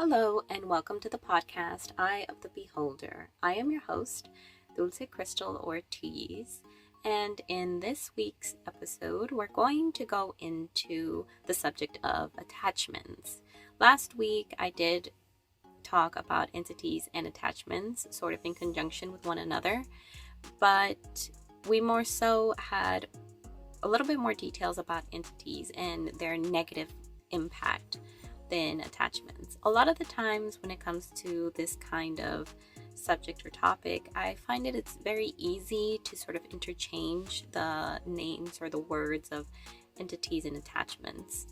Hello and welcome to the podcast, Eye of the Beholder. I am your host, Dulce Crystal Ortiz, and in this week's episode, we're going to go into the subject of attachments. Last week, I did talk about entities and attachments, sort of in conjunction with one another, but we more so had a little bit more details about entities and their negative impact than attachments. A lot of the times when it comes to this kind of subject or topic, I find it's very easy to sort of interchange the names or the words of entities and attachments.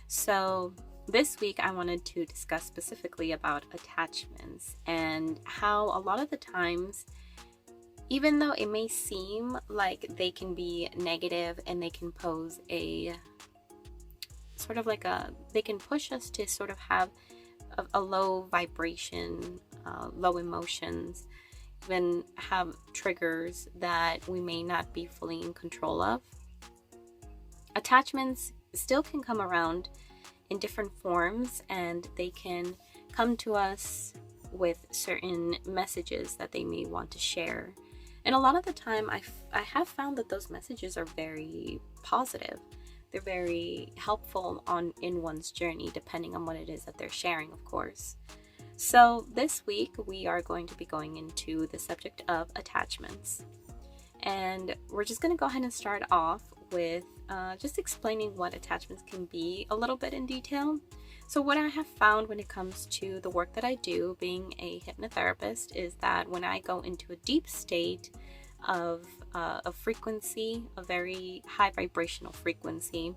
So this week I wanted to discuss specifically about attachments and how a lot of the times, even though it may seem like they can be negative and they can pose they can push us to sort of have a low vibration, low emotions, even have triggers that we may not be fully in control of. Attachments still can come around in different forms, and they can come to us with certain messages that they may want to share. And a lot of the time, I have found that those messages are very positive. They're very helpful in one's journey, depending on what it is that they're sharing, of course. So this week, we are going to be going into the subject of attachments. And we're just going to go ahead and start off with just explaining what attachments can be a little bit in detail. So what I have found when it comes to the work that I do, being a hypnotherapist, is that when I go into a deep state of frequency, a very high vibrational frequency,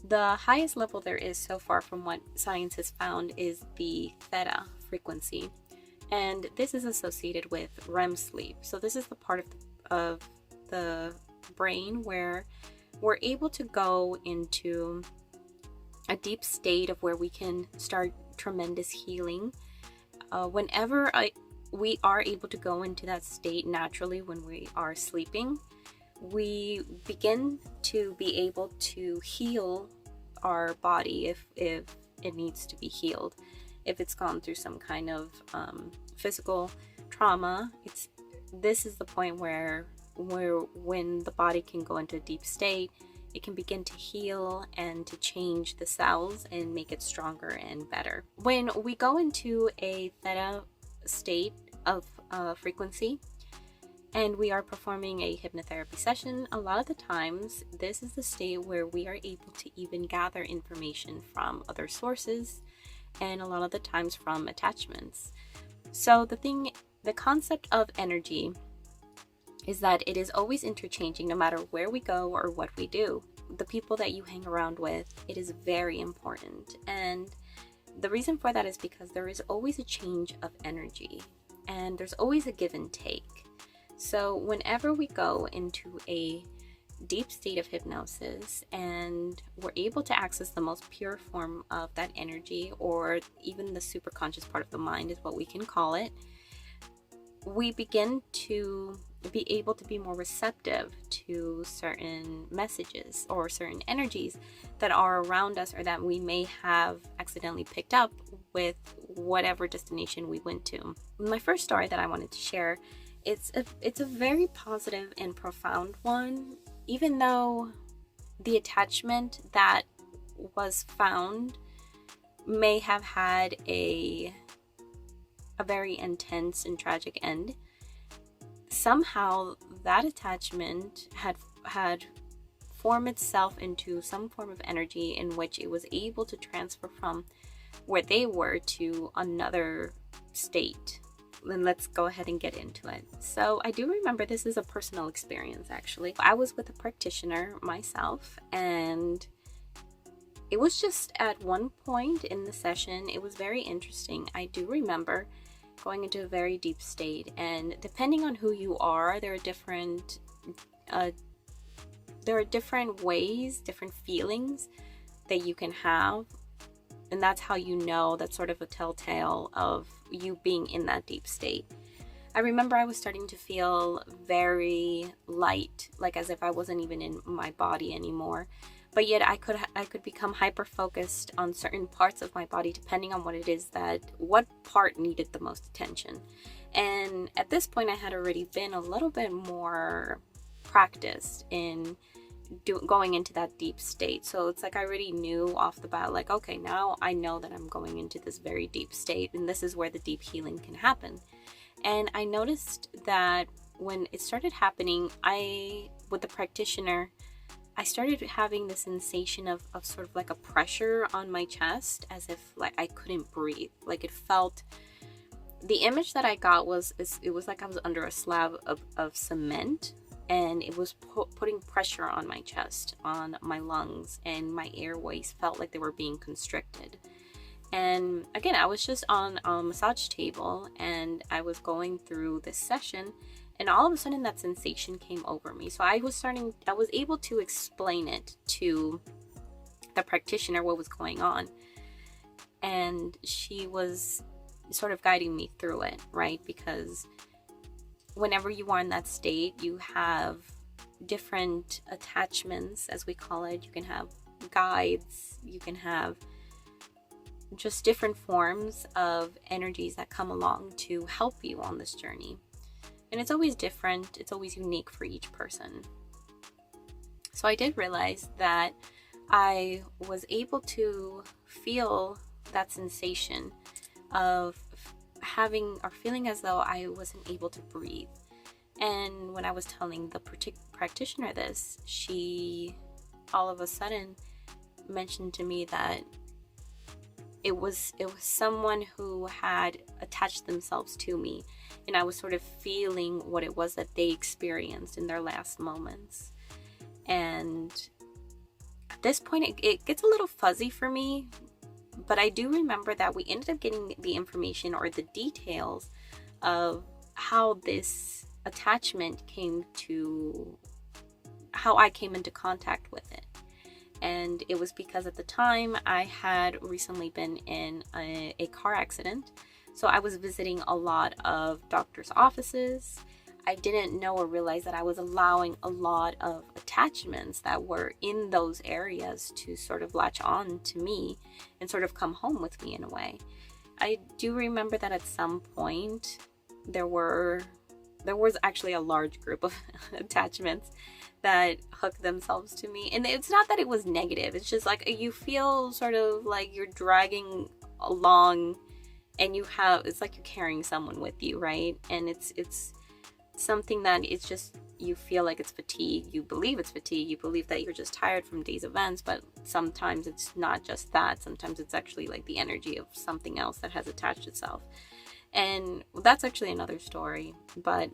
the highest level there is so far from what science has found is the theta frequency, and this is associated with REM sleep. So this is the part of the brain where we're able to go into a deep state of where we can start tremendous healing. Whenever we are able to go into that state naturally when we are sleeping, we begin to be able to heal our body if it needs to be healed. If it's gone through some kind of physical trauma, this is the point where when the body can go into a deep state, it can begin to heal and to change the cells and make it stronger and better. When we go into a theta state of frequency and we are performing a hypnotherapy session, a lot of the times this is the state where we are able to even gather information from other sources, and a lot of the times from attachments. So the concept of energy is that it is always interchanging no matter where we go or what we do. The people that you hang around with, it is very important. And the reason for that is because there is always a change of energy and there's always a give and take. So whenever we go into a deep state of hypnosis and we're able to access the most pure form of that energy, or even the superconscious part of the mind is what we can call it, we begin to be able to be more receptive to certain messages or certain energies that are around us or that we may have accidentally picked up with whatever destination we went to. My first story that I wanted to share, it's a very positive and profound one, even though the attachment that was found may have had a very intense and tragic end. Somehow that attachment had formed itself into some form of energy in which it was able to transfer from where they were to another state. Then let's go ahead and get into it. So I do remember this is a personal experience, actually. I was with a practitioner myself, and it was just at one point in the session, it was very interesting. I do remember going into a very deep state, and depending on who you are, there are different ways, different feelings that you can have, and that's how you know. That's sort of a telltale of you being in that deep state. I remember I was starting to feel very light, like as if I wasn't even in my body anymore. but yet I could become hyper focused on certain parts of my body depending on what part needed the most attention. And at this point I had already been a little bit more practiced in going into that deep state. So it's like I already knew off the bat, like, okay, now I know that I'm going into this very deep state, and this is where the deep healing can happen. And I noticed that when it started happening, with the practitioner, I started having the sensation of sort of like a pressure on my chest, as if like I couldn't breathe. Like it felt, the image that I got was, it was like I was under a slab of cement, and it was putting pressure on my chest, on my lungs, and my airways felt like they were being constricted. And again, I was just on a massage table, and I was going through this session, and all of a sudden that sensation came over me. So I was able to explain it to the practitioner, what was going on. And she was sort of guiding me through it, right? Because whenever you are in that state, you have different attachments, as we call it. You can have guides, you can have just different forms of energies that come along to help you on this journey. And it's always different, it's always unique for each person. So I did realize that I was able to feel that sensation of having or feeling as though I wasn't able to breathe. And when I was telling the practitioner this, she all of a sudden mentioned to me that it was someone who had attached themselves to me, and I was sort of feeling what it was that they experienced in their last moments. And at this point it gets a little fuzzy for me, but I do remember that we ended up getting the information or the details of how this attachment how I came into contact with it. And it was because at the time I had recently been in a car accident. So I was visiting a lot of doctors' offices. I didn't know or realize that I was allowing a lot of attachments that were in those areas to sort of latch on to me and sort of come home with me in a way. I do remember that at some point there was actually a large group of attachments that hooked themselves to me. And it's not that it was negative. It's just like you feel sort of like you're dragging along, and it's like you're carrying someone with you, right? And it's something that it's just, you feel like it's fatigue. You believe it's fatigue. You believe that you're just tired from day's events, but sometimes it's not just that. Sometimes it's actually like the energy of something else that has attached itself. And that's actually another story, but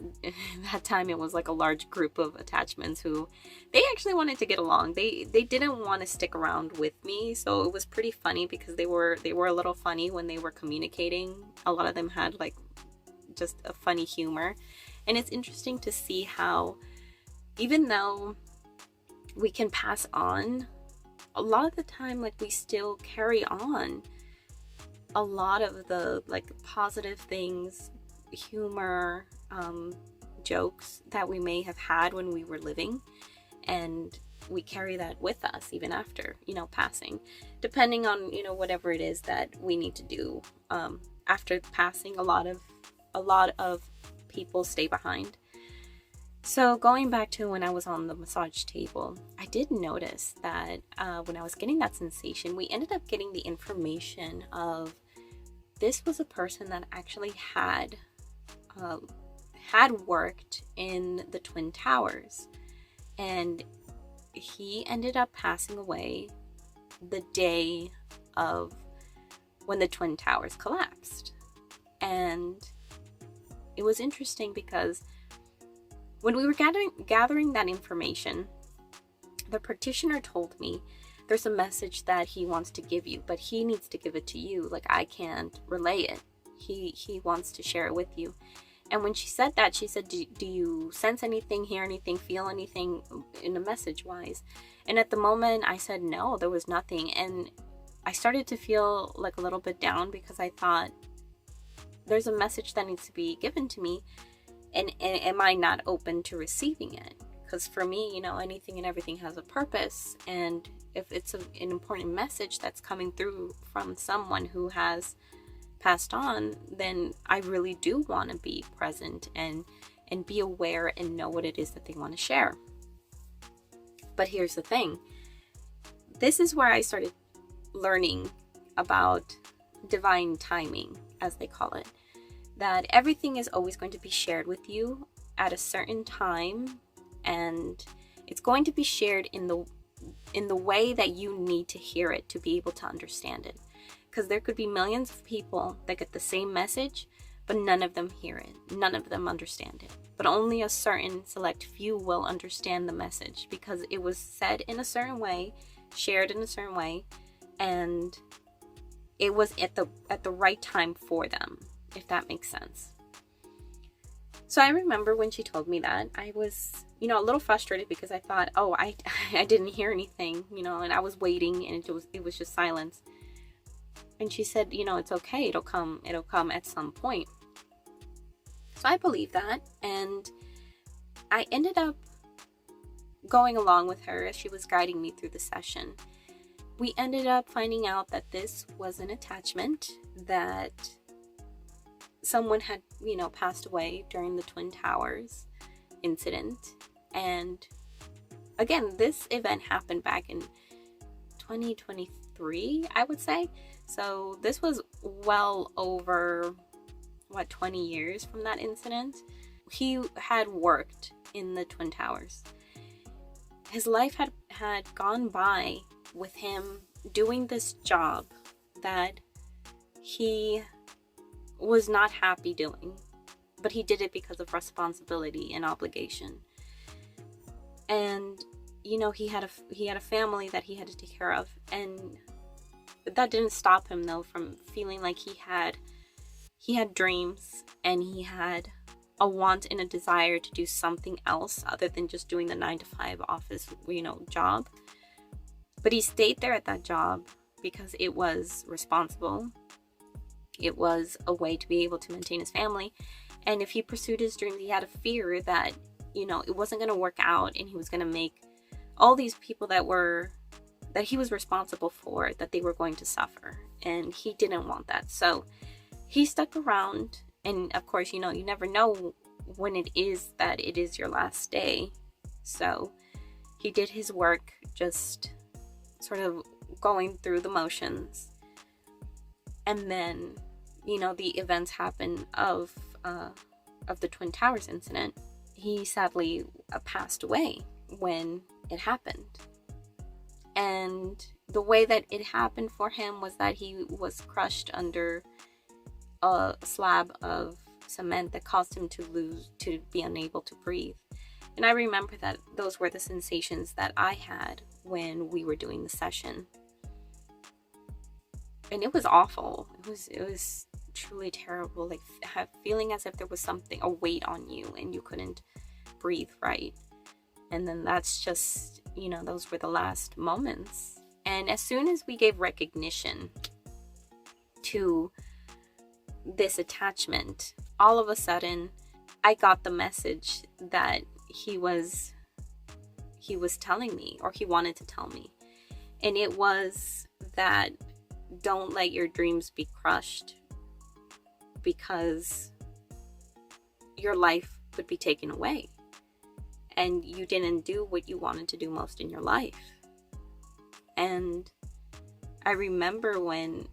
that time it was like a large group of attachments who, they actually wanted to get along. They didn't want to stick around with me, so it was pretty funny because they were a little funny when they were communicating. A lot of them had like just a funny humor. And it's interesting to see how, even though we can pass on, a lot of the time, like, we still carry on a lot of the like positive things, humor, jokes that we may have had when we were living, and we carry that with us even after, passing, depending on, whatever it is that we need to do. After passing, a lot of people stay behind. So going back to when I was on the massage table, I did notice that when I was getting that sensation, we ended up getting the information of, this was a person that actually had worked in the Twin Towers, and he ended up passing away the day of when the Twin Towers collapsed. And it was interesting because when we were gathering that information, the practitioner told me, there's a message that he wants to give you, but he needs to give it to you. Like, I can't relay it. He wants to share it with you. And when she said that, she said, do you sense anything, hear anything, feel anything in a message wise? And at the moment I said no, there was nothing. And I started to feel like a little bit down, because I thought, there's a message that needs to be given to me, and am I not open to receiving it? Because for me, anything and everything has a purpose, and if it's an important message that's coming through from someone who has passed on, then I really do want to be present and be aware and know what it is that they want to share. But here's the thing. This is where I started learning about divine timing, as they call it. That everything is always going to be shared with you at a certain time, and it's going to be shared in the way that you need to hear it to be able to understand it. Because there could be millions of people that get the same message, but none of them hear it. None of them understand it. But only a certain select few will understand the message because it was said in a certain way, shared in a certain way, and it was at the right time for them, if that makes sense. So I remember when she told me that, I was, a little frustrated because I thought, I didn't hear anything, and I was waiting, and it was just silence. And she said, it's okay, it'll come at some point. So I believed that, and I ended up going along with her as she was guiding me through the session. We ended up finding out that this was an attachment, that someone had, passed away during the Twin Towers incident. And again, this event happened back in 2023, I would say. So this was well over, 20 years from that incident. He had worked in the Twin Towers. His life had gone by with him doing this job that he was not happy doing, but he did it because of responsibility and obligation. And he had a family that he had to take care of, and that didn't stop him though from feeling like he had dreams, and he had a want and a desire to do something else other than just doing the 9-to-5 office, job. But he stayed there at that job because it was responsible. It was a way to be able to maintain his family. And if he pursued his dreams, he had a fear that, it wasn't going to work out, and he was going to make all these people that he was responsible for, that they were going to suffer. And he didn't want that. So he stuck around. And of course, you never know when it is that it is your last day. So he did his work, just sort of going through the motions. And then, the events happen of the Twin Towers incident. He sadly passed away when it happened. And the way that it happened for him was that he was crushed under a slab of cement that caused him to be unable to breathe. And I remember that those were the sensations that I had when we were doing the session. And it was awful. It was truly terrible. Like feeling as if there was a weight on you and you couldn't breathe right. And then that's just, those were the last moments. And as soon as we gave recognition to this attachment, all of a sudden I got the message that he was telling me, or he wanted to tell me. And it was that don't let your dreams be crushed, because your life would be taken away and you didn't do what you wanted to do most in your life. And I remember when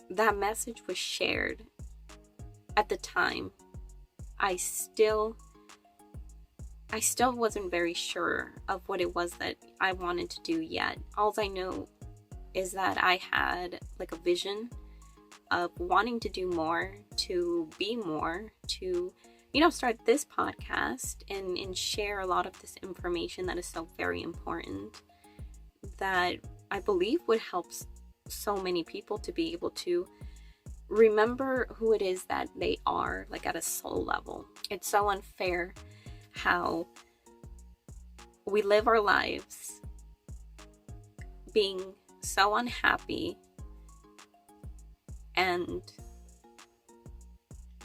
that message was shared, at the time, I still wasn't very sure of what it was that I wanted to do yet. All I know is that I had like a vision of wanting to do more, to be more, to, start this podcast and share a lot of this information that is so very important, that I believe would help so many people to be able to remember who it is that they are, like at a soul level. It's so unfair how we live our lives being so unhappy and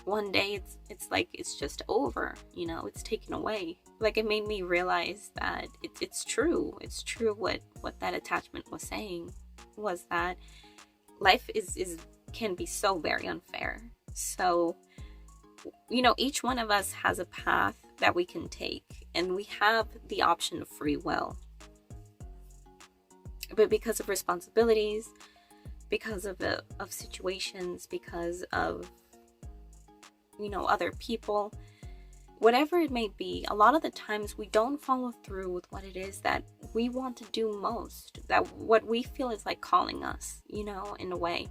one day it's like it's just over, you know, it's taken away. Like, it made me realize that it's true. It's true what that attachment was saying, was that life is can be so very unfair. So, you know, each one of us has a path that we can take, and we have the option of free will. But because of responsibilities, because of situations, because of, you know, other people, whatever it may be, a lot of the times we don't follow through with what it is that we want to do most, that what we feel is like calling us, you know, in a way.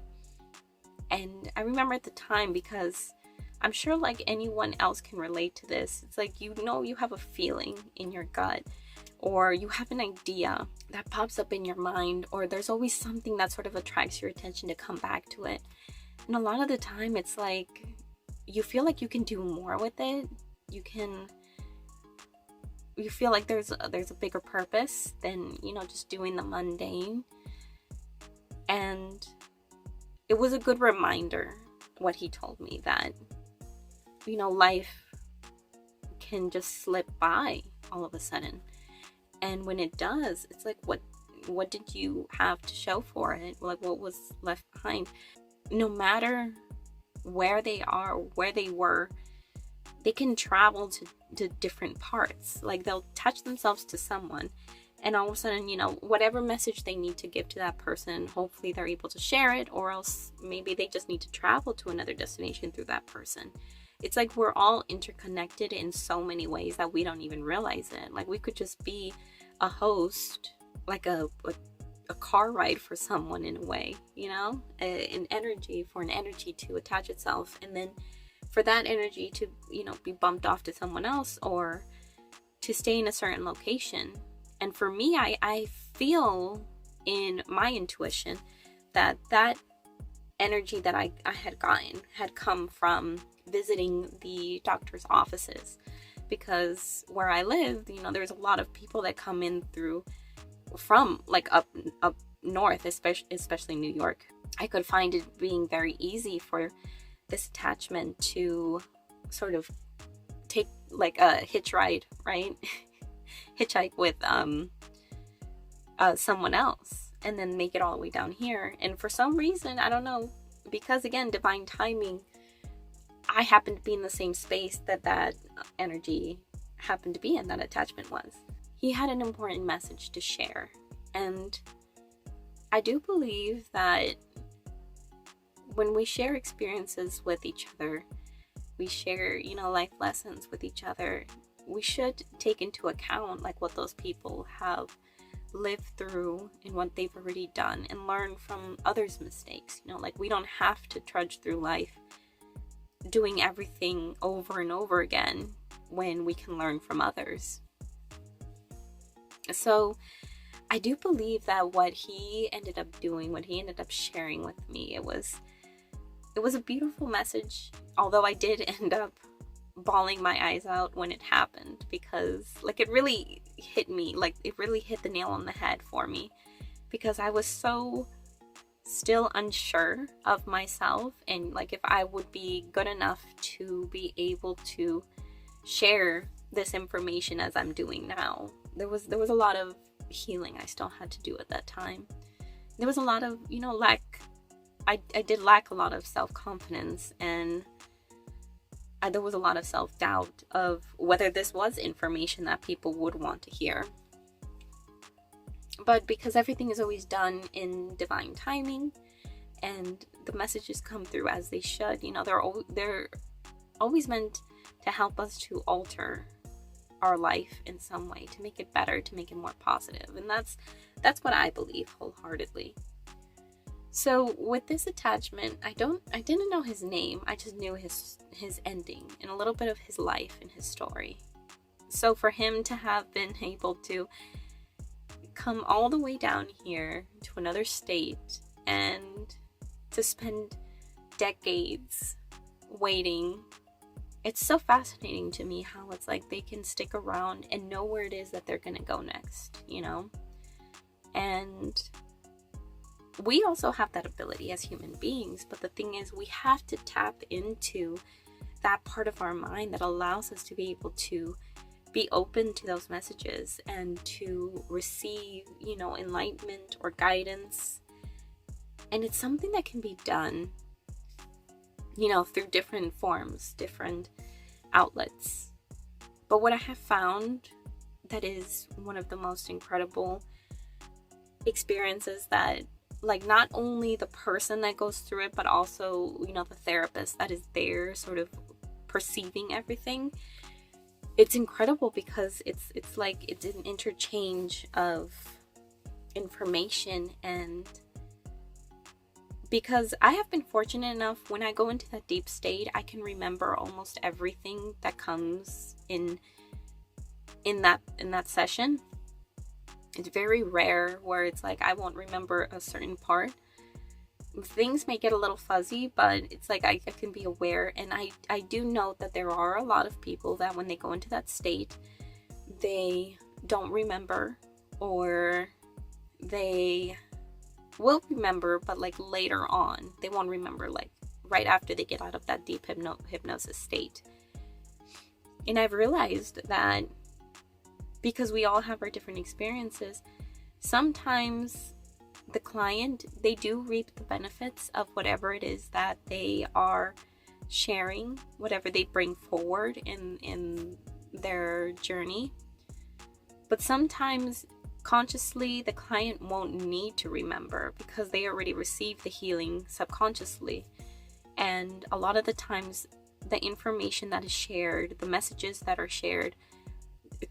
And I remember at the time, because I'm sure like anyone else can relate to this, it's like, you know, you have a feeling in your gut, or you have an idea that pops up in your mind, or there's always something that sort of attracts your attention to come back to it. And a lot of the time it's like you feel like you can do more with it. You feel like there's a bigger purpose than, you know, just doing the mundane. And it was a good reminder, what he told me, that, you know, life can just slip by all of a sudden. And when it does, it's like, what did you have to show for it? Like, what was left behind? No matter where they are, where they were, they can travel to different parts. Like, they'll attach themselves to someone, and all of a sudden, you know, whatever message they need to give to that person, hopefully they're able to share it, or else maybe they just need to travel to another destination through that person. It's like we're all interconnected in so many ways that we don't even realize it. Like, we could just be a host, like a car ride for someone, in a way, you know, an energy to attach itself, and then for that energy to, you know, be bumped off to someone else, or to stay in a certain location. And for me, I feel in my intuition that energy that I had gotten had come from visiting the doctor's offices, because where I live, you know, there's a lot of people that come in from like up north, especially New York. I could find it being very easy for this attachment to sort of take like a hitch ride, right? Hitchhike with someone else, and then make it all the way down here. And for some reason, I don't know, because again, divine timing, I happened to be in the same space that energy happened to be in, that attachment was. He had an important message to share, and I do believe that when we share experiences with each other, we share, you know, life lessons with each other, we should take into account like what those people have lived through and what they've already done, and learn from others' mistakes. You know, like, we don't have to trudge through life doing everything over and over again when we can learn from others. So I do believe that what he ended up doing, what he ended up sharing with me, it was a beautiful message, although I did end up bawling my eyes out when it happened, because like, it really hit me, like it really hit the nail on the head for me, because I was so still unsure of myself, and like, if I would be good enough to be able to share this information as I'm doing now. There was a lot of healing I still had to do at that time. There was a lot of, you know, I did lack a lot of self-confidence, and there was a lot of self-doubt of whether this was information that people would want to hear. But because everything is always done in divine timing, and the messages come through as they should, you know, they're always meant to help us to alter our life in some way, to make it better, to make it more positive. And that's what I believe wholeheartedly. So with this attachment, I didn't know his name. I just knew his ending and a little bit of his life and his story. So for him to have been able to come all the way down here to another state, and to spend decades waiting, it's so fascinating to me how it's like they can stick around and know where it is that they're gonna go next, you know? And we also have that ability as human beings, but the thing is, we have to tap into that part of our mind that allows us to be able to be open to those messages and to receive, enlightenment or guidance. And it's something that can be done, through different forms, different outlets. But what I have found that is one of the most incredible experiences, that like not only the person that goes through it, but also, the therapist that is there sort of perceiving everything. It's incredible because it's like it's an interchange of information. And because I have been fortunate enough, when I go into that deep state, I can remember almost everything that comes in that session. It's very rare where it's like I won't remember a certain part. Things may get a little fuzzy, but it's like I can be aware. And I do note that there are a lot of people that when they go into that state, they don't remember, or they will remember, but like later on. They won't remember like right after they get out of that deep hypnosis state. And I've realized that because we all have our different experiences, sometimes the client, they do reap the benefits of whatever it is that they are sharing, whatever they bring forward in their journey. But sometimes consciously the client won't need to remember because they already received the healing subconsciously. And a lot of the times the information that is shared, the messages that are shared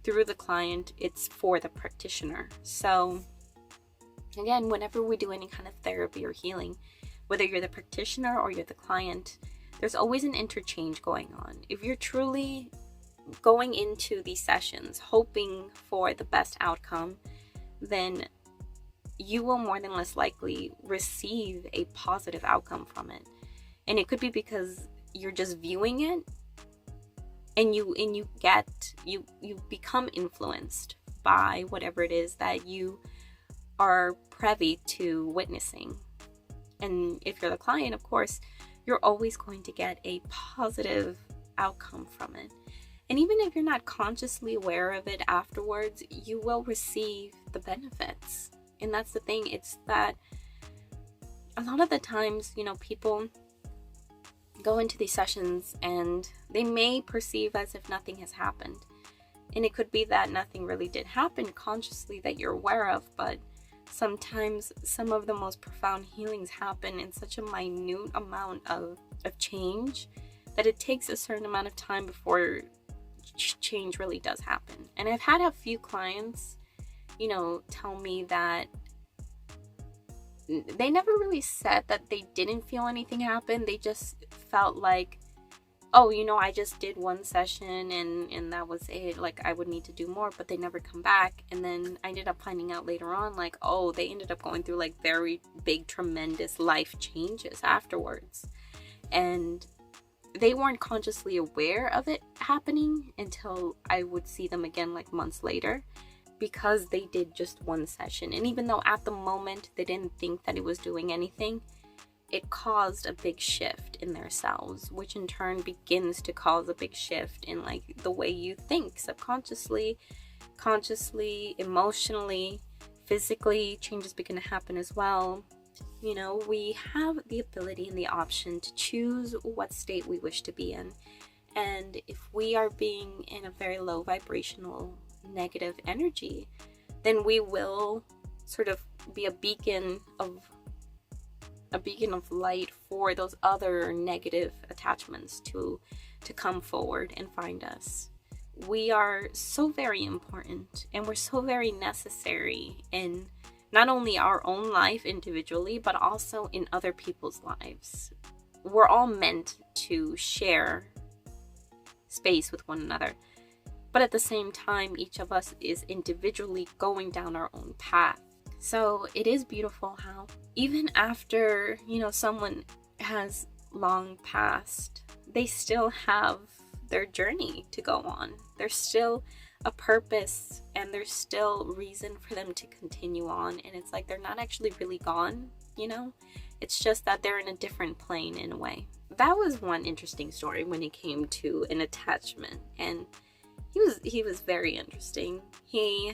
through the client, it's for the practitioner. So again, whenever we do any kind of therapy or healing, whether you're the practitioner or you're the client, there's always an interchange going on. If you're truly going into these sessions hoping for the best outcome, then you will more than less likely receive a positive outcome from it. And it could be because you're just viewing it, and you become influenced by whatever it is that you are privy to witnessing. And if you're the client, of course, you're always going to get a positive outcome from it. And even if you're not consciously aware of it afterwards, you will receive the benefits. And that's the thing. It's that a lot of the times, people go into these sessions and they may perceive as if nothing has happened. And it could be that nothing really did happen consciously that you're aware of, but sometimes some of the most profound healings happen in such a minute amount of change that it takes a certain amount of time before change really does happen. And I've had a few clients, tell me that they never really said that they didn't feel anything happen. They just felt like, oh, I just did one session and that was it. Like, I would need to do more, but they never come back. And then I ended up finding out later on, like, oh, they ended up going through like very big, tremendous life changes afterwards. And they weren't consciously aware of it happening until I would see them again like months later, because they did just one session. And even though at the moment they didn't think that it was doing anything, it caused a big shift in their selves, which in turn begins to cause a big shift in like the way you think subconsciously, consciously, emotionally, physically. Changes begin to happen as well. We have the ability and the option to choose what state we wish to be in. And if we are being in a very low vibrational negative energy, then we will sort of be a beacon of light for those other negative attachments to come forward and find us. We are so very important, and we're so very necessary in not only our own life individually, but also in other people's lives. We're all meant to share space with one another, but at the same time, each of us is individually going down our own path. So it is beautiful how even after, someone has long passed, they still have their journey to go on. There's still a purpose and there's still reason for them to continue on. And it's like they're not actually really gone, It's just that they're in a different plane in a way. That was one interesting story when it came to an attachment, and he was very interesting. He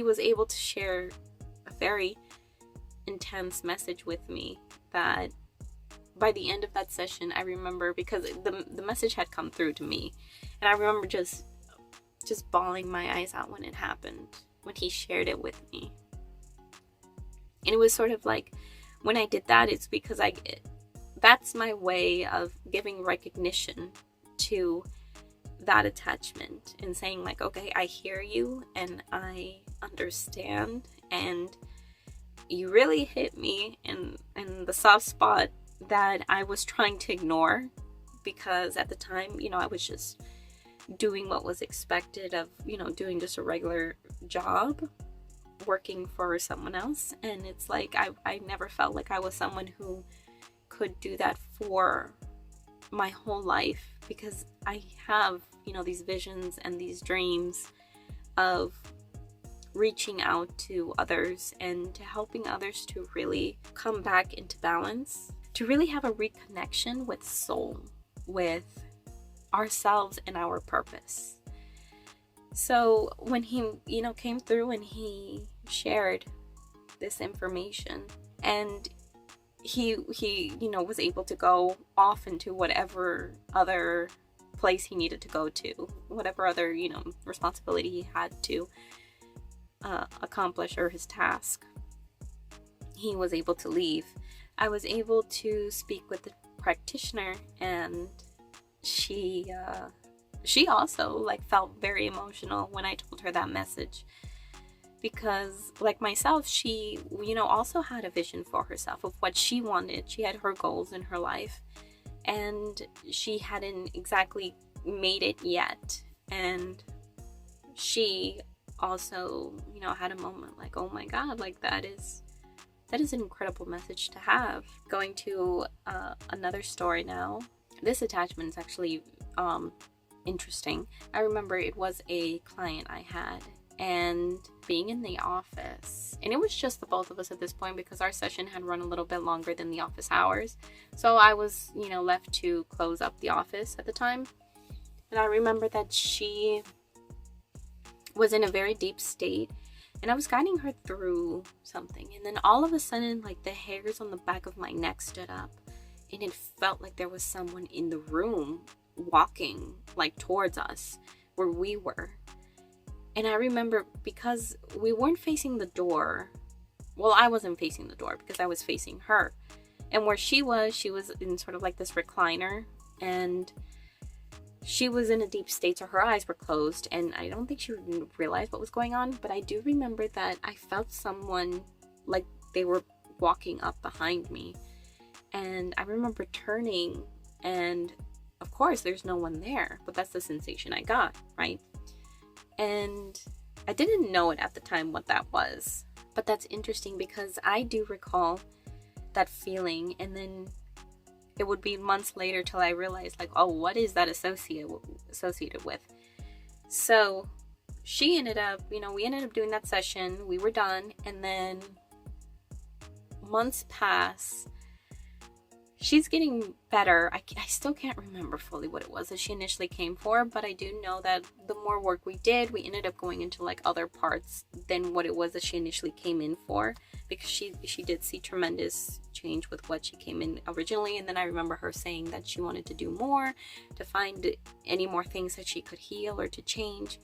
was able to share a very intense message with me that by the end of that session, I remember, because the message had come through to me, and I remember just bawling my eyes out when it happened, when he shared it with me. And it was sort of like, when I did that, it's because that's my way of giving recognition to that attachment and saying like, okay, I hear you and I understand, and you really hit me in the soft spot that I was trying to ignore, because at the time, I was just doing what was expected of, doing just a regular job, working for someone else. And it's like, I never felt like I was someone who could do that for my whole life, because I have, these visions and these dreams of reaching out to others and to helping others to really come back into balance, to really have a reconnection with soul, with ourselves and our purpose. So when he, came through and he shared this information, and he was able to go off into whatever other place he needed to go to, whatever other, responsibility he had to accomplish, or his task, he was able to leave. I was able to speak with the practitioner, and she also felt very emotional when I told her that message, because like myself, she also had a vision for herself of what she wanted. She had her goals in her life, and she hadn't exactly made it yet. And she also had a moment like, oh my god, like that is an incredible message to have. Going to another story now. This attachment is actually interesting. I remember it was a client I had, and being in the office, and it was just the both of us at this point, because our session had run a little bit longer than the office hours. So I was, left to close up the office at the time. And I remember that she was in a very deep state, and I was guiding her through something, and then all of a sudden, like, the hairs on the back of my neck stood up, and it felt like there was someone in the room walking towards us where we were. And I remember, because we weren't facing the door, well, I wasn't facing the door because I was facing her, and where she was in sort of like this recliner, and she was in a deep state, so her eyes were closed, and I don't think she realized what was going on. But I do remember that I felt someone, like they were walking up behind me, and I remember turning, and of course there's no one there, but that's the sensation I got, right? And I didn't know it at the time what that was, but that's interesting, because I do recall that feeling, and then it would be months later till I realized, like, oh, what is that associated with? So she ended up, we ended up doing that session. We were done, and then months pass. She's getting better. I still can't remember fully what it was that she initially came for, but I do know that the more work we did, we ended up going into other parts than what it was that she initially came in for, because she did see tremendous change with what she came in originally. And then I remember her saying that she wanted to do more, to find any more things that she could heal or to change.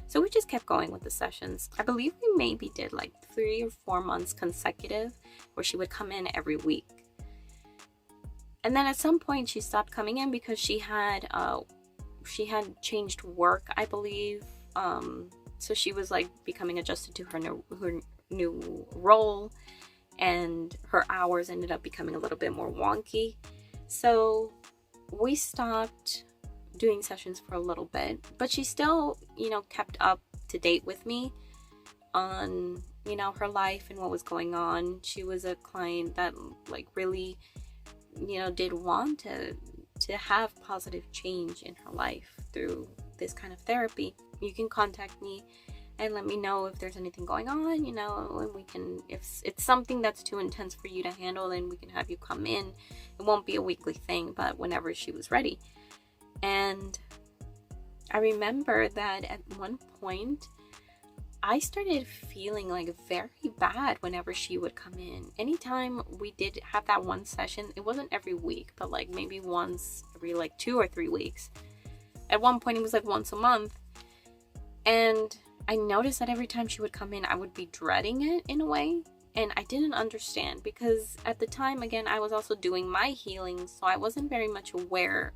So we just kept going with the sessions. I believe we maybe did 3 or 4 months consecutive, where she would come in every week. And then at some point she stopped coming in because she had changed work, I believe. So she was becoming adjusted to her new role, and her hours ended up becoming a little bit more wonky. So we stopped doing sessions for a little bit, but she still, kept up to date with me on, her life and what was going on. She was a client that really, did want to have positive change in her life through this kind of therapy. You can contact me and let me know if there's anything going on, and we can, if it's something that's too intense for you to handle, then we can have you come in. It won't be a weekly thing, but whenever she was ready. And I remember that at one point, I started feeling like very bad whenever she would come in. Anytime we did have that one session, it wasn't every week, but like maybe once every like 2 or 3 weeks. At one point, it was like once a month. And I noticed that every time she would come in, I would be dreading it in a way. And I didn't understand because at the time, again, I was also doing my healing. So I wasn't very much aware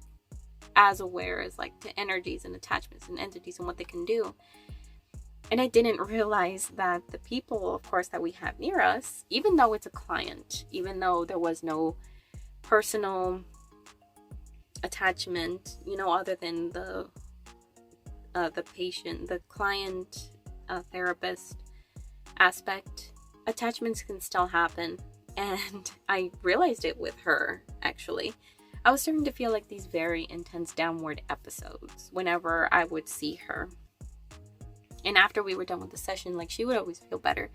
as like the energies and attachments and entities and what they can do. And I didn't realize that the people, of course, that we have near us, even though it's a client, even though there was no personal attachment, other than the patient, the client, therapist aspect, attachments can still happen. And I realized it with her, actually. I was starting to feel like these very intense downward episodes whenever I would see her. And after we were done with the session, like, she would always feel better,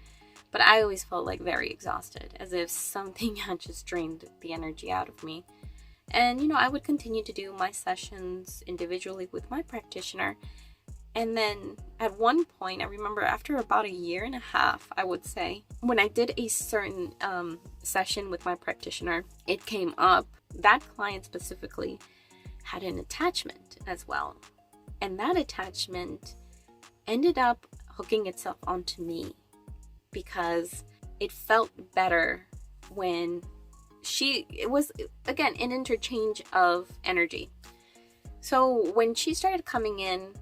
but I always felt like very exhausted, as if something had just drained the energy out of me. And, I would continue to do my sessions individually with my practitioner. And then at one point, I remember after about 1.5 years, I would say, when I did a certain session with my practitioner, it came up, that client specifically had an attachment as well. And that attachment ended up hooking itself onto me because it felt better when it was, again, an interchange of energy. So when she started coming in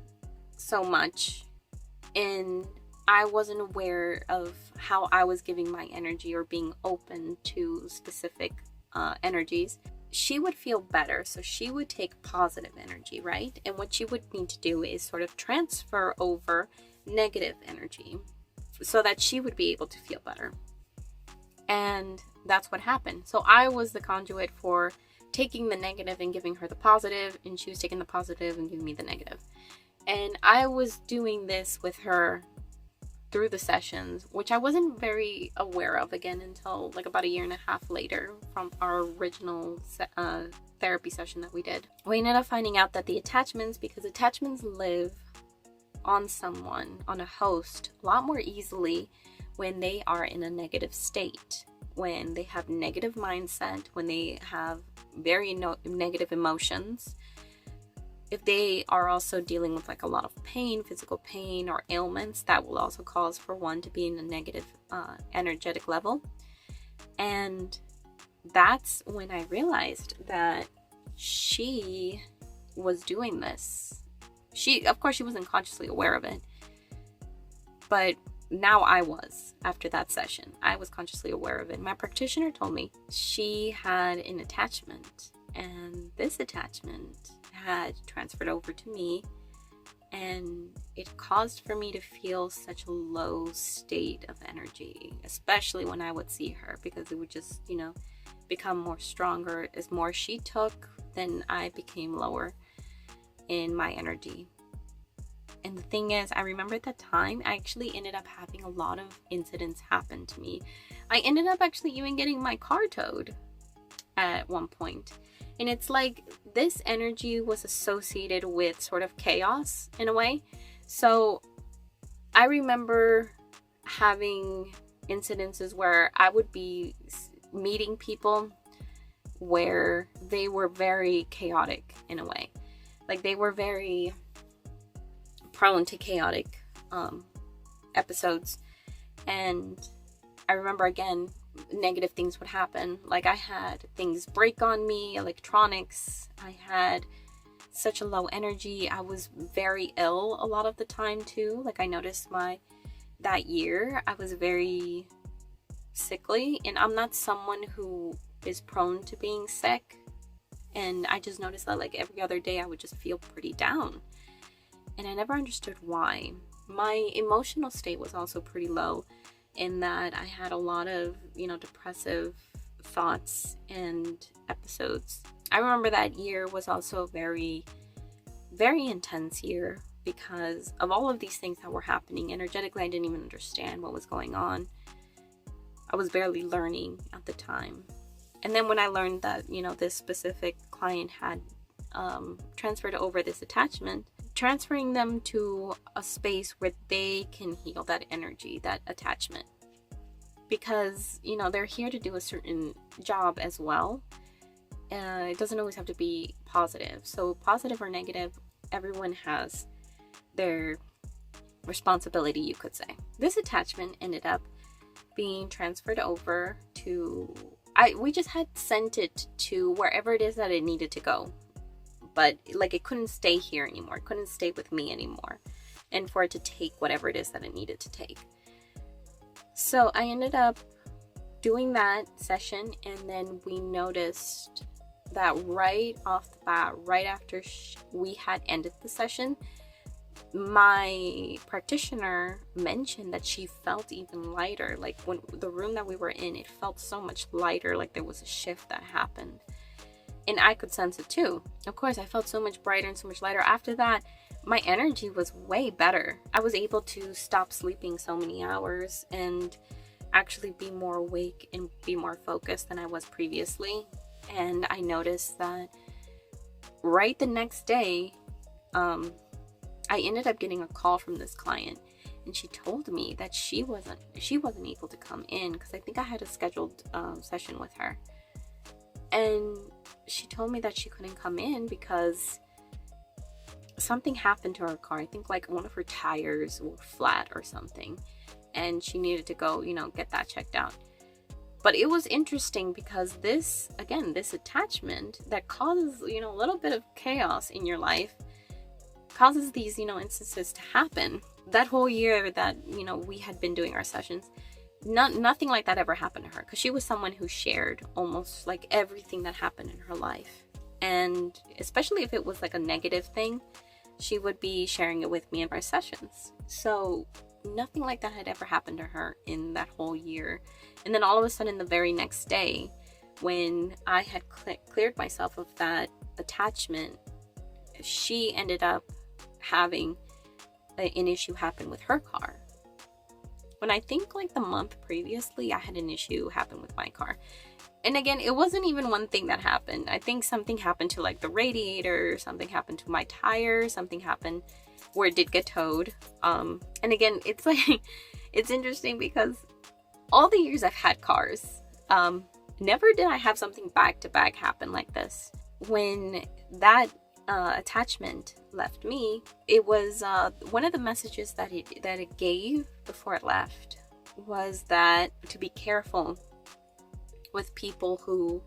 so much and I wasn't aware of how I was giving my energy or being open to specific energies, she would feel better. So she would take positive energy, right? And what she would need to do is sort of transfer over negative energy so that she would be able to feel better. And that's what happened. So I was the conduit for taking the negative and giving her the positive, and she was taking the positive and giving me the negative. And I was doing this with her through the sessions, which I wasn't very aware of again until like about 1.5 years later from our original therapy session that we did. We ended up finding out that the attachments, because attachments live on someone, on a host, a lot more easily when they are in a negative state, when they have negative mindset, when they have very negative emotions. If they are also dealing with like a lot of pain, physical pain or ailments, that will also cause for one to be in a negative energetic level. And that's when I realized that she was doing this. Of course, she wasn't consciously aware of it, but now I was. After that session, I was consciously aware of it. My practitioner told me she had an attachment, and this attachment had transferred over to me, and it caused for me to feel such a low state of energy, especially when I would see her, because it would just, become more stronger. As more she took, then I became lower in my energy. And the thing is, I remember at that time, I actually ended up having a lot of incidents happen to me. I ended up actually even getting my car towed at one point. And it's like this energy was associated with sort of chaos in a way. So I remember having incidences where I would be meeting people where they were very chaotic in a way. Like they were very prone to chaotic episodes. And I remember, again, negative things would happen. Like I had things break on me, electronics. I had such a low energy. I was very ill a lot of the time too. Like I noticed that year I was very sickly, and I'm not someone who is prone to being sick. And I just noticed that like every other day I would just feel pretty down. And I never understood why. My emotional state was also pretty low, in that I had a lot of, depressive thoughts and episodes. I remember that year was also a very, very intense year because of all of these things that were happening. Energetically, I didn't even understand what was going on. I was barely learning at the time. And then when I learned that, this specific client had transferred over this attachment, transferring them to a space where they can heal that energy, that attachment. Because, they're here to do a certain job as well. It doesn't always have to be positive. So positive or negative, everyone has their responsibility, you could say. This attachment ended up being transferred over to, we just had sent it to wherever it is that it needed to go. But it couldn't stay here anymore. It couldn't stay with me anymore. And for it to take whatever it is that it needed to take. So I ended up doing that session, and then we noticed that right off the bat, right after we had ended the session, my practitioner mentioned that she felt even lighter. When the room that we were in, it felt so much lighter, like there was a shift that happened. And I could sense it too. Of course, I felt so much brighter and so much lighter. After that, my energy was way better. I was able to stop sleeping so many hours and actually be more awake and be more focused than I was previously. And I noticed that right the next day, I ended up getting a call from this client, and she told me that she wasn't able to come in because I think I had a scheduled session with her. And she told me that she couldn't come in because something happened to her car. I think one of her tires were flat or something, and she needed to go, get that checked out. But it was interesting because this attachment that causes, a little bit of chaos in your life, causes these, instances to happen. That whole year that, we had been doing our sessions, nothing like that ever happened to her, because she was someone who shared almost everything that happened in her life. And especially if it was a negative thing, she would be sharing it with me in our sessions. So nothing like that had ever happened to her in that whole year. And then all of a sudden, the very next day, when I had cleared myself of that attachment, she ended up having an issue happen with her car. When I think the month previously, I had an issue happen with my car. And again, it wasn't even one thing that happened. I think something happened to the radiator, something happened to my tire, something happened where it did get towed. And again, it's it's interesting because all the years I've had cars, never did I have something back to back happen like this. When that attachment left me, it was one of the messages that it gave before it left was that to be careful with people who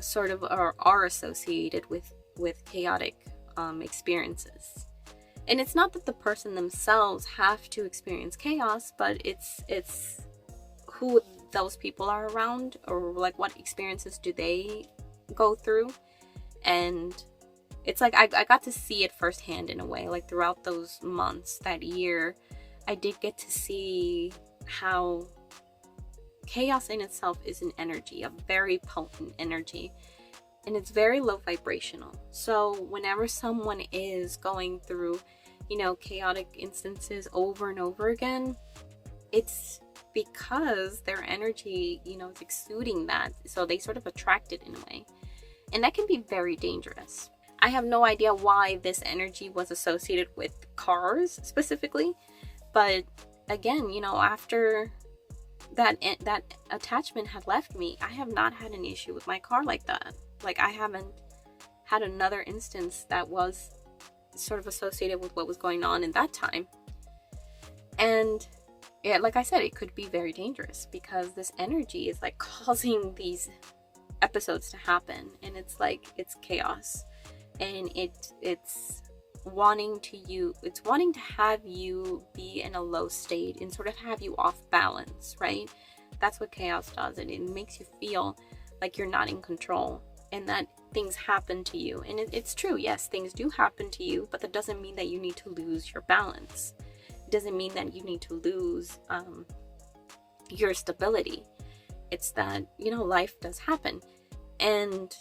sort of are associated with chaotic experiences. And it's not that the person themselves have to experience chaos, but it's who those people are around, or what experiences do they go through. And it's I got to see it firsthand in a way. Throughout those months, that year, I did get to see how chaos in itself is an energy, a very potent energy, and it's very low vibrational. So whenever someone is going through, chaotic instances over and over again, it's because their energy, is exuding that. So they sort of attract it in a way. And that can be very dangerous. I have no idea why this energy was associated with cars specifically. But again, after that attachment had left me, I have not had an issue with my car like that. I haven't had another instance that was sort of associated with what was going on in that time. And yeah, like I said, it could be very dangerous because this energy is causing these episodes to happen, and it's chaos, and it's wanting to have you be in a low state and sort of have you off balance, right? That's what chaos does. It makes you feel like you're not in control and that things happen to you. And it's true, yes, things do happen to you, but that doesn't mean that you need to lose your balance. It doesn't mean that you need to lose your stability. It's that, life does happen. And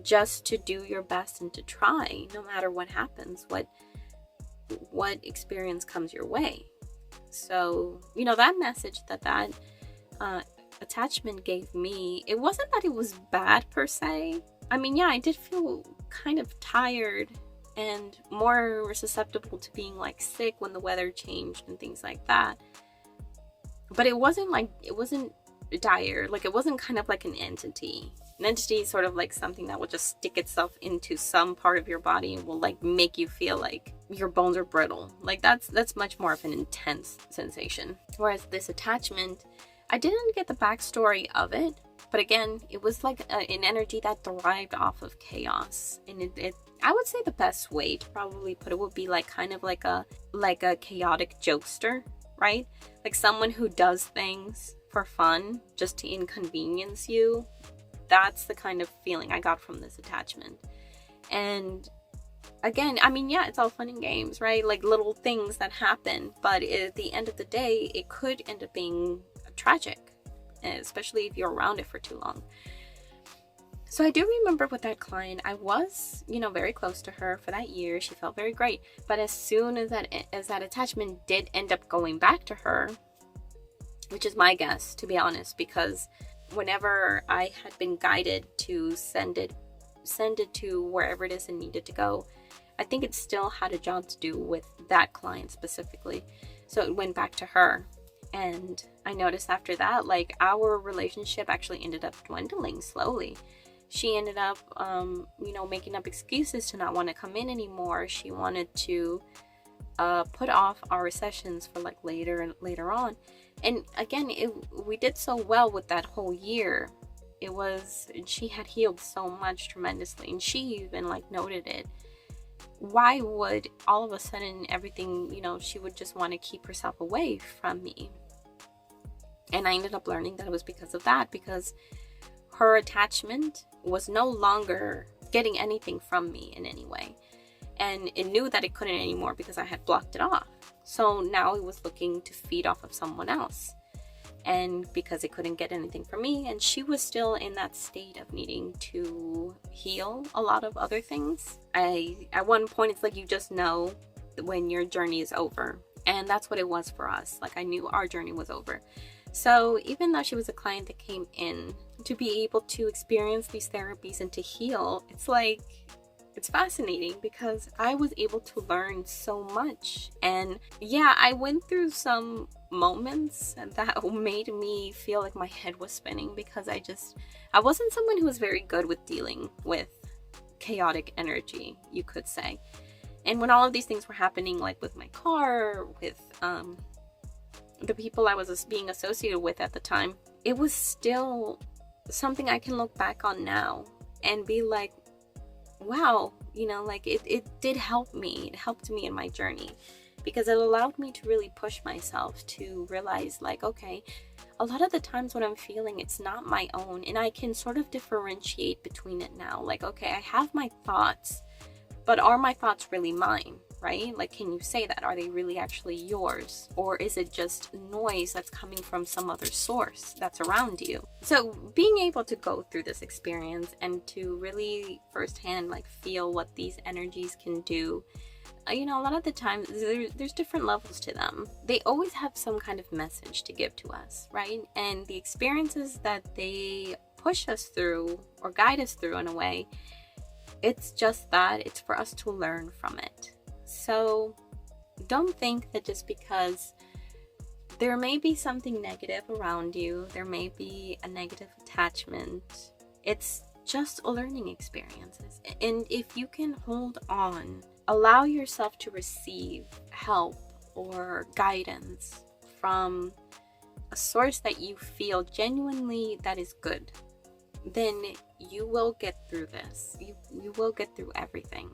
just to do your best and to try no matter what happens, what experience comes your way. So, that message that attachment gave me, it wasn't that it was bad per se. I mean, yeah, I did feel kind of tired and more susceptible to being like sick when the weather changed and things like that. But it wasn't dire. Like, it wasn't kind of like an entity. An entity is sort of like something that will just stick itself into some part of your body and will like make you feel like your bones are brittle. Like, that's much more of an intense sensation. Whereas this attachment, I didn't get the backstory of it, but again, it was like an energy that thrived off of chaos. And it I would say the best way to probably put it would be like kind of like a chaotic jokester, right? Like someone who does things for fun just to inconvenience you. That's the kind of feeling I got from this attachment. And again, I mean, yeah, it's all fun and games, right? Like little things that happen, but at the end of the day, it could end up being tragic, especially if you're around it for too long. So I do remember with that client, I was, very close to her for that year. She felt very great. But as soon as that attachment did end up going back to her, which is my guess, to be honest, because whenever I had been guided to send it to wherever it is it needed to go, I think it still had a job to do with that client specifically. So it went back to her. And I noticed after that, like, our relationship actually ended up dwindling slowly. She ended up, making up excuses to not want to come in anymore. She wanted to put off our sessions for like later on. And again, we did so well with that whole year. She had healed so much tremendously, and she even like noted it. Why would all of a sudden everything, she would just want to keep herself away from me? And I ended up learning that it was because of that, because her attachment was no longer getting anything from me in any way. And it knew that it couldn't anymore because I had blocked it off. So now it was looking to feed off of someone else. And because it couldn't get anything from me, and she was still in that state of needing to heal a lot of other things. At one point, it's like you just know when your journey is over. And that's what it was for us. Like, I knew our journey was over. So even though she was a client that came in, to be able to experience these therapies and to heal, it's fascinating because I was able to learn so much. And yeah, I went through some moments that made me feel like my head was spinning, because I wasn't someone who was very good with dealing with chaotic energy, you could say. And when all of these things were happening, like with my car, with the people I was being associated with at the time, it was still something I can look back on now and be like, wow, it did help me. It helped me in my journey, because it allowed me to really push myself to realize, like, okay, a lot of the times when I'm feeling, it's not my own, and I can sort of differentiate between it now. Like, okay, I have my thoughts, but are my thoughts really mine, right? Like, can you say that? Are they really actually yours? Or is it just noise that's coming from some other source that's around you? So being able to go through this experience and to really firsthand, like, feel what these energies can do, a lot of the time there's different levels to them. They always have some kind of message to give to us, right? And the experiences that they push us through or guide us through in a way, it's just that, it's for us to learn from it. So don't think that just because there may be something negative around you, there may be a negative attachment, it's just a learning experiences. And if you can hold on, allow yourself to receive help or guidance from a source that you feel genuinely that is good, then you will get through this. You will get through everything.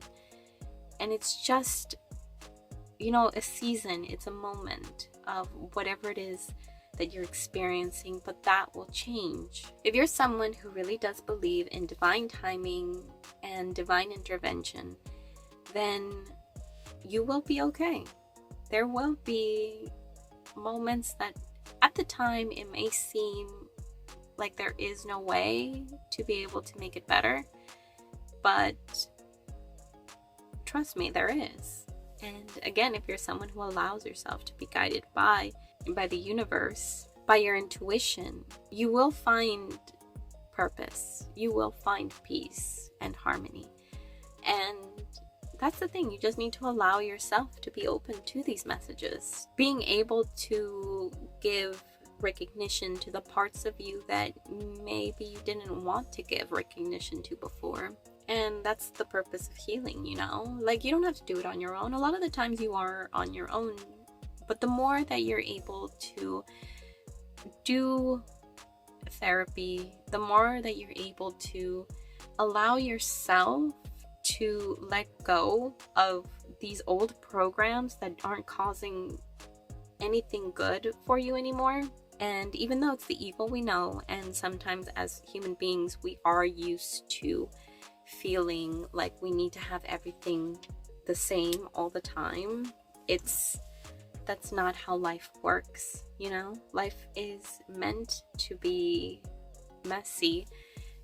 And it's just, a season, it's a moment of whatever it is that you're experiencing, but that will change. If you're someone who really does believe in divine timing and divine intervention, then you will be okay. There will be moments that at the time it may seem like there is no way to be able to make it better, but trust me, there is. And again, if you're someone who allows yourself to be guided by the universe, by your intuition, you will find purpose. You will find peace and harmony. And that's the thing, you just need to allow yourself to be open to these messages. Being able to give recognition to the parts of you that maybe you didn't want to give recognition to before. And that's the purpose of healing, you know? Like, you don't have to do it on your own. A lot of the times you are on your own, but the more that you're able to do therapy, the more that you're able to allow yourself to let go of these old programs that aren't causing anything good for you anymore. And even though it's the evil, we know, and sometimes as human beings we are used to feeling like we need to have everything the same all the time. That's not how life works, you know? Life is meant to be messy,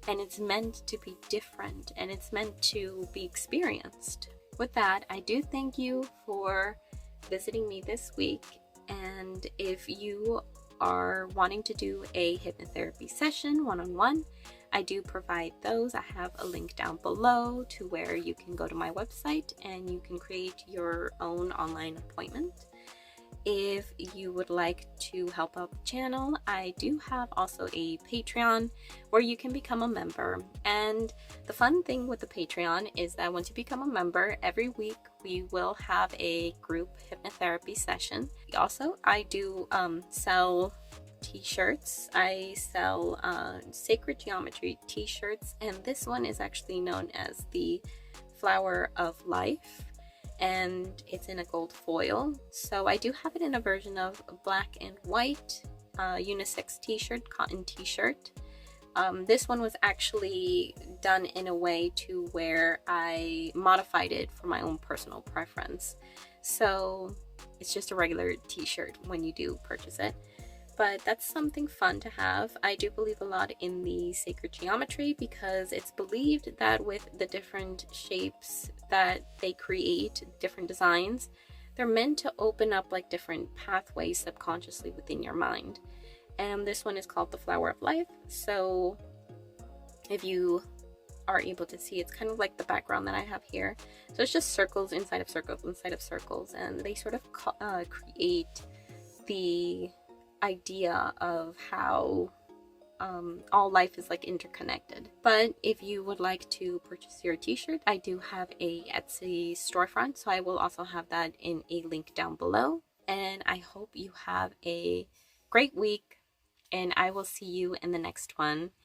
and it's meant to be different, and it's meant to be experienced. With that, I do thank you for visiting me this week, and if you are wanting to do a hypnotherapy session one-on-one, I do provide those. I have a link down below to where you can go to my website and you can create your own online appointment. If you would like to help out the channel, I do have also a Patreon where you can become a member. And the fun thing with the Patreon is that once you become a member, every week we will have a group hypnotherapy session. Also, I do sell t-shirts. I sell sacred geometry t-shirts, and this one is actually known as the Flower of Life, and it's in a gold foil. So I do have it in a version of black and white unisex t-shirt, cotton t-shirt. This one was actually done in a way to where I modified it for my own personal preference. So it's just a regular t-shirt when you do purchase it. But that's something fun to have. I do believe a lot in the sacred geometry because it's believed that with the different shapes that they create, different designs, they're meant to open up like different pathways subconsciously within your mind. And this one is called the Flower of Life. So if you are able to see, it's kind of like the background that I have here. So it's just circles inside of circles inside of circles, and they sort of create the idea of how all life is like interconnected. But if you would like to purchase your t-shirt, I do have a Etsy storefront, so I will also have that in a link down below. And I hope you have a great week, and I will see you in the next one.